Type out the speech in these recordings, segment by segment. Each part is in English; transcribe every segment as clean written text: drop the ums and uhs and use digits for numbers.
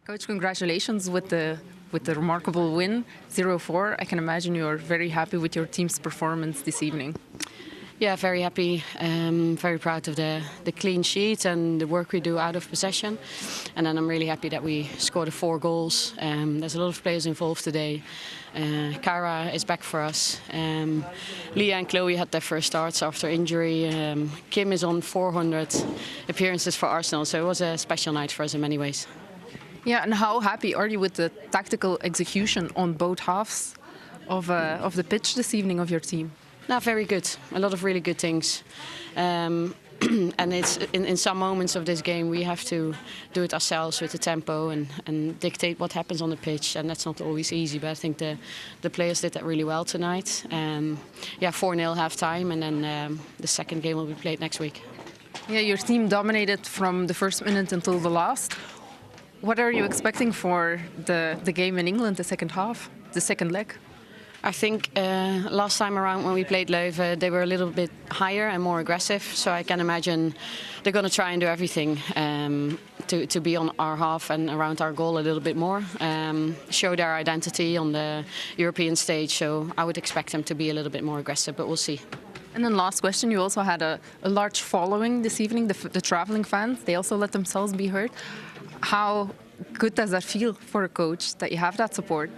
Coach, congratulations with the remarkable win, 0-4. I can imagine you are very happy with your team's performance this evening. Yeah, very happy. Very proud of the clean sheet and the work we do out of possession. And then I'm really happy that we scored 4 goals. There's a lot of players involved today. Kara is back for us. Leah and Chloe had their first starts after injury. Kim is on 400 appearances for Arsenal, so it was a special night for us in many ways. Yeah, and how happy are you with the tactical execution on both halves of the pitch this evening of your team? No, very good. A lot of really good things. And it's in some moments of this game we have to do it ourselves with the tempo and dictate what happens on the pitch, and that's not always easy, but I think the players did that really well tonight. 4-0 half time, and then the second game will be played next week. Yeah, your team dominated from the first minute until the last. What are you expecting for the game in England, the second half, the second leg? I think last time around when we played Leuven, they were a little bit higher and more aggressive. So I can imagine they're going to try and do everything to be on our half and around our goal a little bit more, show their identity on the European stage. So I would expect them to be a little bit more aggressive, but we'll see. And then last question, you also had a large following this evening, the traveling fans. They also let themselves be heard. How good does that feel for a coach that you have that support?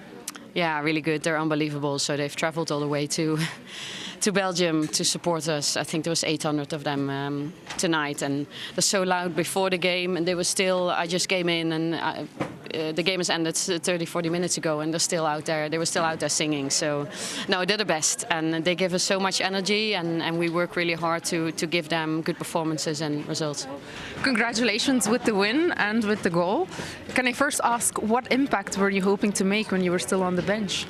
Yeah, really good. They're unbelievable. So they've traveled all the way to Belgium to support us. I think there was 800 of them tonight, and they're so loud before the game. And they were still. I just came in, and the game has ended 30-40 minutes ago, and they're still out there. They were still out there singing. So no, they're the best, and they give us so much energy, and we work really hard to give them good performances and results. Congratulations with the win and with the goal. Can I first ask, what impact were you hoping to make when you were still on the bench?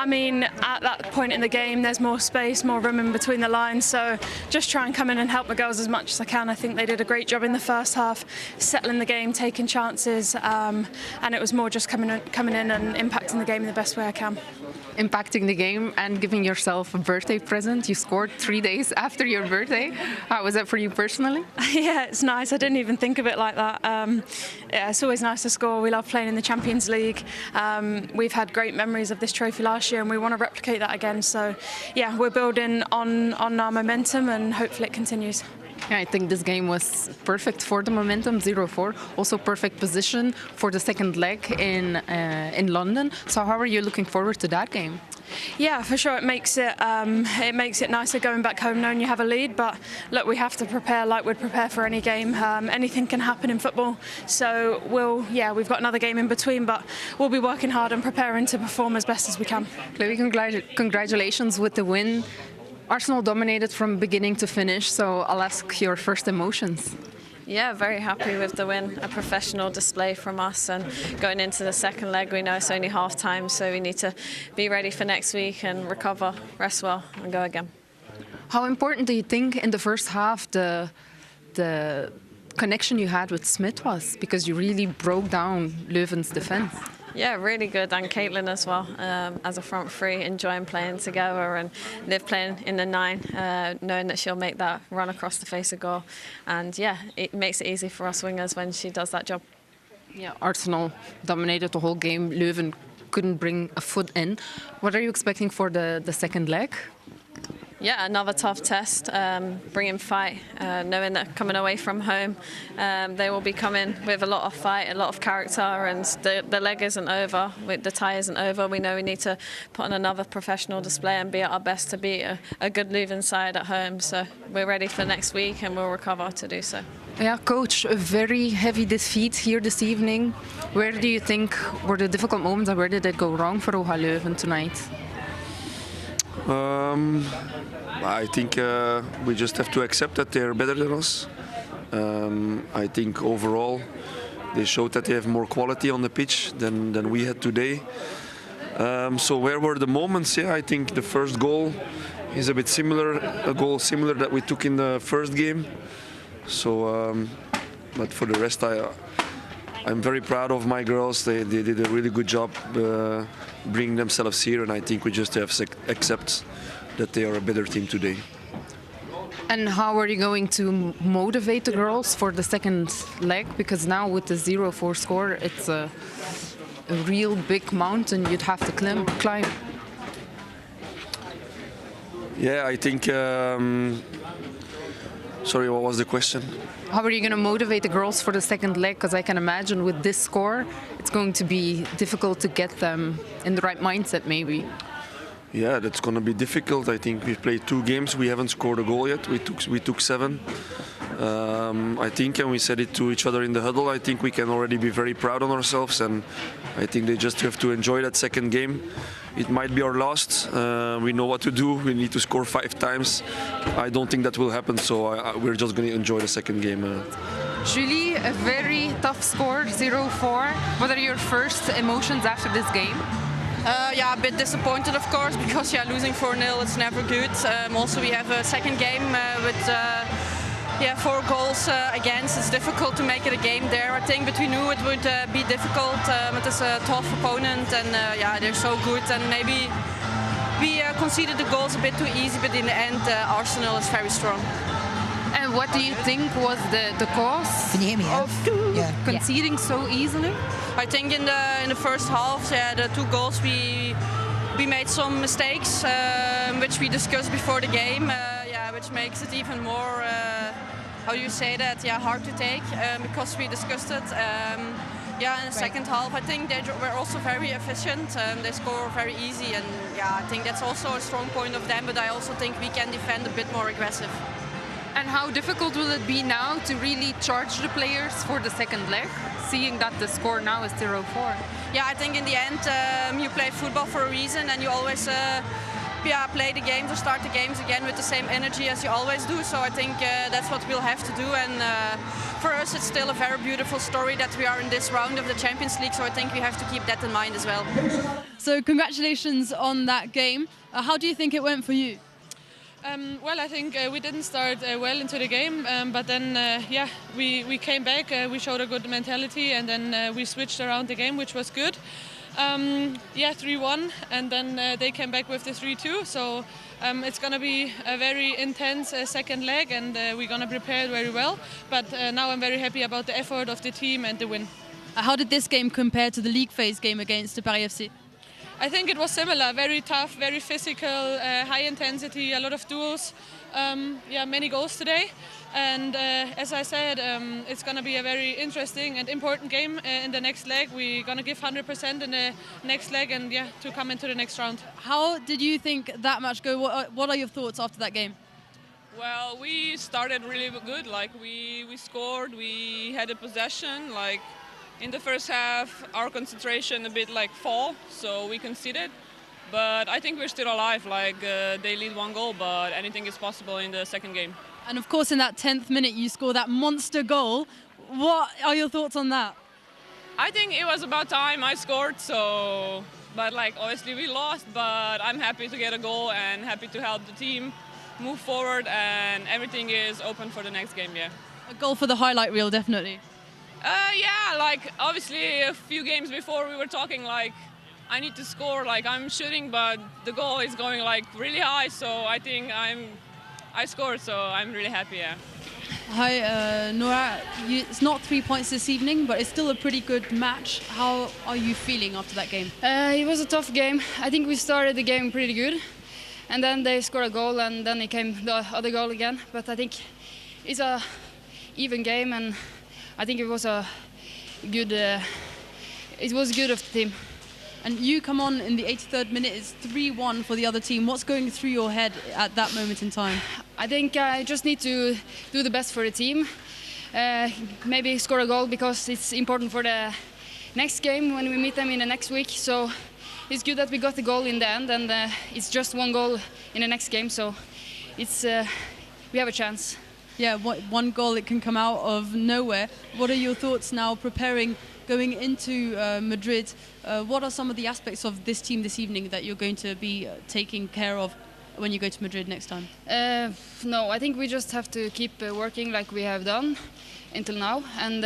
I mean, at that point in the game, there's more space, more room in between the lines. So just try and come in and help the girls as much as I can. I think they did a great job in the first half, settling the game, taking chances, and it was more just coming in and impacting the game in the best way I can. Impacting the game and giving yourself a birthday present. You scored 3 days after your birthday. How was that for you personally? Yeah, it's nice. I didn't even think of it like that. Yeah, it's always nice to score. We love playing in the Champions League. We've had great memories of this trophy last year, and we want to replicate that again. So, yeah, we're building on our momentum, and hopefully it continues. Yeah, I think this game was perfect for the momentum, 0-4. Also perfect position for the second leg in London. So how are you looking forward to that game? Yeah, for sure. It makes it nicer going back home knowing you have a lead. But look, we have to prepare like we'd prepare for any game. Anything can happen in football. So we've got another game in between, but we'll be working hard and preparing to perform as best as we can. Chloe, congratulations with the win. Arsenal dominated from beginning to finish, so I'll ask your first emotions. Yeah, very happy with the win. A professional display from us, and going into the second leg, we know it's only half time, so we need to be ready for next week and recover, rest well, and go again. How important do you think in the first half the connection you had with Smith was? Because you really broke down Leuven's defence. Yeah, really good, and Caitlin as well, as a front three, enjoying playing together, and Liv playing in the 9, knowing that she'll make that run across the face of goal. And yeah, it makes it easy for us wingers when she does that job. Yeah, Arsenal dominated the whole game. Leuven couldn't bring a foot in. What are you expecting for the second leg? Yeah, another tough test, bringing fight, knowing that coming away from home, they will be coming with a lot of fight, a lot of character, and the leg isn't over, the tie isn't over. We know we need to put on another professional display and be at our best to beat a good Leuven side at home. So we're ready for next week, and we'll recover to do so. Yeah, coach, a very heavy defeat here this evening. Where do you think were the difficult moments, and where did it go wrong for OHA Leuven tonight? I think we just have to accept that they're better than us. I think overall they showed that they have more quality on the pitch than we had today. So where were the moments? Yeah, I think the first goal is a bit similar, a goal similar that we took in the first game. So, but for the rest, I'm very proud of my girls. They did a really good job bringing themselves here, and I think we just have to accept that they are a better team today. And how are you going to motivate the girls for the second leg? Because now with the 0-4 score, it's a real big mountain you'd have to climb. Yeah, I think... sorry, what was the question? How are you going to motivate the girls for the second leg? Because I can imagine with this score, it's going to be difficult to get them in the right mindset, maybe. Yeah, that's going to be difficult. I think we've played 2 games. We haven't scored a goal yet. We took 7. I think, and we said it to each other in the huddle, I think we can already be very proud on ourselves, and I think they just have to enjoy that second game. It might be our last. We know what to do. We need to score 5 times. I don't think that will happen, so we're just going to enjoy the second game. Julie, a very tough score, 0-4. What are your first emotions after this game? Yeah, a bit disappointed, of course, because losing 4-0 it's never good. Also, we have a second game with 4 goals against. It's difficult to make it a game there. I think, but we knew it would be difficult. It is a tough opponent, and they're so good. And maybe we conceded the goals a bit too easy, but in the end, Arsenal is very strong. And what do you think was the cause of conceding so easily? I think in the first half, the 2 goals we made some mistakes, which we discussed before the game, which makes it even more, how do you say that? Hard to take because we discussed it. In the second half, I think they were also very efficient. They score very easy, and I think that's also a strong point of them. But I also think we can defend a bit more aggressive. And how difficult will it be now to really charge the players for the second leg, seeing that the score now is 0-4? Yeah, I think in the end you play football for a reason, and you always play the games or start the games again with the same energy as you always do. So I think that's what we'll have to do. And for us, it's still a very beautiful story that we are in this round of the Champions League. So I think we have to keep that in mind as well. So congratulations on that game. How do you think it went for you? Well, I think we didn't start well into the game, but then we came back. We showed a good mentality, and then we switched around the game, which was good. 3-1, and then they came back with the 3-2. So it's going to be a very intense second leg, and we're going to prepare it very well. But now I'm very happy about the effort of the team and the win. How did this game compare to the league phase game against the Paris FC? I think it was similar, very tough, very physical, high intensity, a lot of duels. Many goals today. And as I said, it's going to be a very interesting and important game in the next leg. We're going to give 100% in the next leg and to come into the next round. How did you think that match go? What are your thoughts after that game? Well, we started really good. Like we scored, we had a possession. Like in the first half, our concentration a bit fall, so we conceded. But I think we're still alive. Like they lead 1 goal, but anything is possible in the second game. And of course, in that 10th minute, you score that monster goal. What are your thoughts on that? I think it was about time I scored. So, but obviously we lost. But I'm happy to get a goal and happy to help the team move forward. And everything is open for the next game. Yeah. A goal for the highlight reel, definitely. Obviously a few games before we were talking I need to score, I'm shooting, but the goal is going really high, so I think I scored, so I'm really happy. Yeah. Hi, Nora. It's not 3 points this evening, but it's still a pretty good match. How are you feeling after that game? It was a tough game. I think we started the game pretty good, and then they scored a goal, and then it came the other goal again. But I think it's a even game, and I think it was a good. It was good of the team. And you come on in the 83rd minute. It's 3-1 for the other team. What's going through your head at that moment in time? I think I just need to do the best for the team. Maybe score a goal because it's important for the next game when we meet them in the next week. So it's good that we got the goal in the end, and it's just 1 goal in the next game. So it's we have a chance. Yeah, 1 goal, it can come out of nowhere. What are your thoughts now preparing, going into Madrid? What are some of the aspects of this team this evening that you're going to be taking care of when you go to Madrid next time? No, I think we just have to keep working like we have done until now. And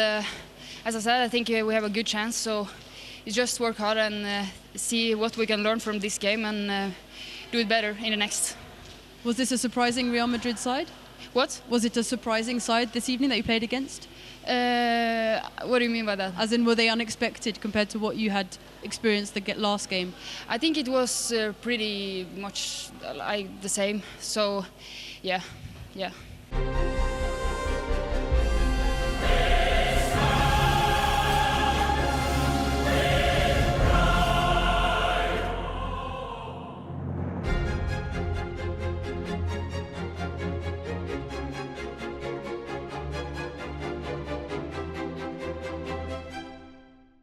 as I said, I think we have a good chance. So it's just work hard and see what we can learn from this game and do it better in the next. Was this a surprising Real Madrid side? What? Was it a surprising side this evening that you played against? What do you mean by that? As in, were they unexpected compared to what you had experienced the last game? I think it was pretty much like the same. So, yeah.